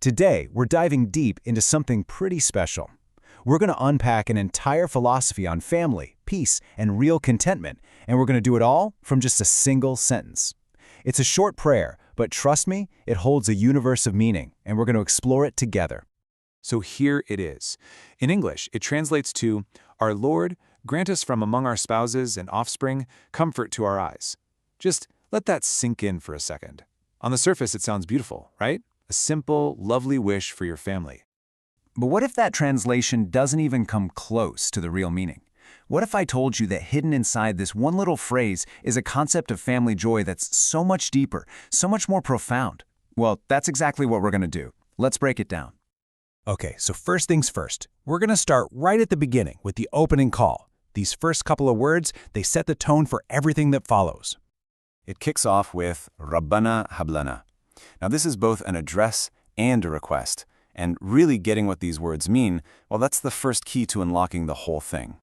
Today, we're diving deep into something pretty special. We're going to unpack an entire philosophy on family, peace, and real contentment, and we're going to do it all from just a single sentence. It's a short prayer, but trust me, it holds a universe of meaning, and we're going to explore it together. So here it is. In English, it translates to, "Our Lord, grant us from among our spouses and offspring comfort to our eyes." Just let that sink in for a second. On the surface, it sounds beautiful, right? A simple, lovely wish for your family. But what if that translation doesn't even come close to the real meaning? What if I told you that hidden inside this one little phrase is a concept of family joy that's so much deeper, so much more profound? Well, that's exactly what we're going to do. Let's break it down. Okay, so first things first. We're going to start right at the beginning with the opening call. These first couple of words, they set the tone for everything that follows. It kicks off with Rabbana Hablana. Now this is both an address and a request, and really getting what these words mean, well, that's the first key to unlocking the whole thing.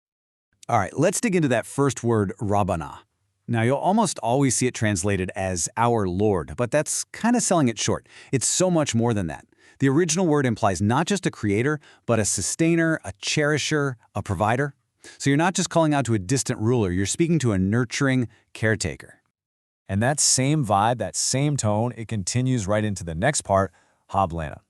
All right, let's dig into that first word, Rabbana. Now, you'll almost always see it translated as our Lord, but that's kind of selling it short. It's so much more than that. The original word implies not just a creator, but a sustainer, a cherisher, a provider. So you're not just calling out to a distant ruler, you're speaking to a nurturing caretaker. And that same vibe, that same tone, it continues right into the next part, Hablana.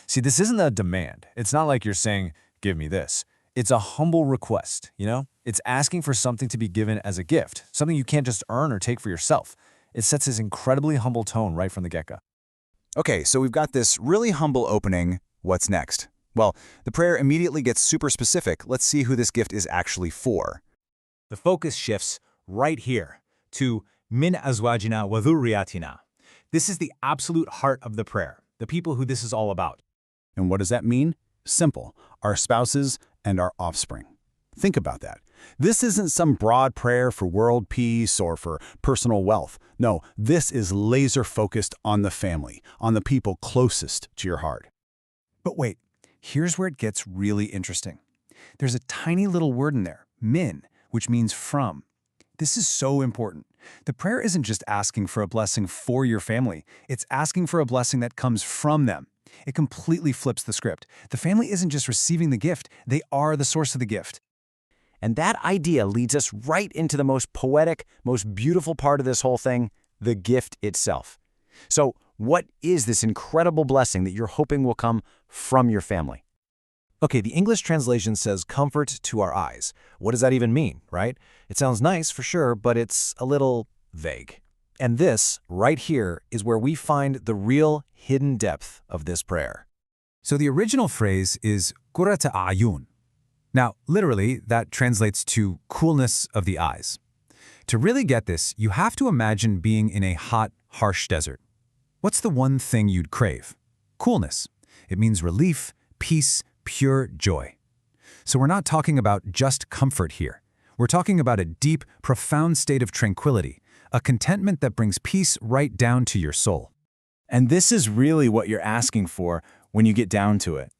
See, this isn't a demand. It's not like you're saying, give me this. It's a humble request, you know? It's asking for something to be given as a gift, something you can't just earn or take for yourself. It sets this incredibly humble tone right from the get-go. Okay, so we've got this really humble opening. What's next? Well, the prayer immediately gets super specific. Let's see who this gift is actually for. The focus shifts right here to min azwajina wa dhurriyatina. This is the absolute heart of the prayer, the people who this is all about. And what does that mean? Simple, our spouses and our offspring. Think about that. This isn't some broad prayer for world peace or for personal wealth. No, this is laser-focused on the family, on the people closest to your heart. But wait, here's where it gets really interesting. There's a tiny little word in there, min, which means from. This is so important. The prayer isn't just asking for a blessing for your family. It's asking for a blessing that comes from them. It completely flips the script. The family isn't just receiving the gift, they are the source of the gift. And that idea leads us right into the most poetic, most beautiful part of this whole thing, the gift itself. So, what is this incredible blessing that you're hoping will come from your family? Okay, the English translation says comfort to our eyes. What does that even mean, right? It sounds nice for sure, but it's a little vague. And this, right here, is where we find the real hidden depth of this prayer. So the original phrase is qurrata a'yun. Now, literally, that translates to coolness of the eyes. To really get this, you have to imagine being in a hot, harsh desert. What's the one thing you'd crave? Coolness. It means relief, peace, pure joy. So we're not talking about just comfort here. We're talking about a deep, profound state of tranquility, a contentment that brings peace right down to your soul. And this is really what you're asking for when you get down to it.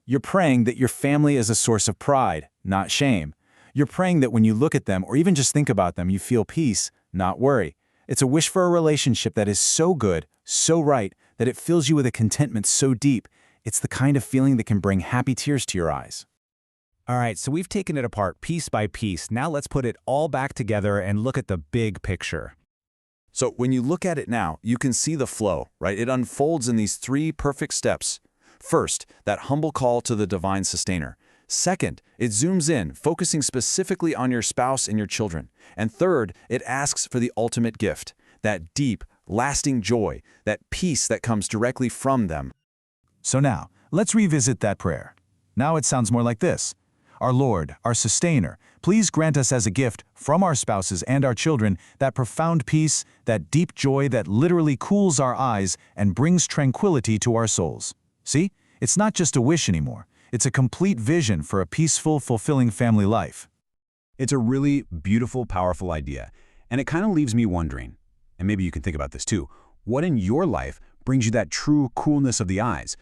You're praying that your family is a source of pride, not shame. You're praying that when you look at them or even just think about them, you feel peace, not worry. It's a wish for a relationship that is so good, so right, that it fills you with a contentment so deep. It's the kind of feeling that can bring happy tears to your eyes. All right, so we've taken it apart piece by piece. Now let's put it all back together and look at the big picture. So when you look at it now, you can see the flow, right? It unfolds in these three perfect steps. First, that humble call to the divine sustainer. Second, it zooms in, focusing specifically on your spouse and your children. And third, it asks for the ultimate gift, that deep, lasting joy, that peace that comes directly from them. So now, let's revisit that prayer. Now it sounds more like this. Our Lord, our sustainer, please grant us as a gift from our spouses and our children that profound peace, that deep joy that literally cools our eyes and brings tranquility to our souls. See? It's not just a wish anymore. It's a complete vision for a peaceful, fulfilling family life. It's a really beautiful, powerful idea, and it kind of leaves me wondering, and maybe you can think about this too, what in your life brings you that true coolness of the eyes?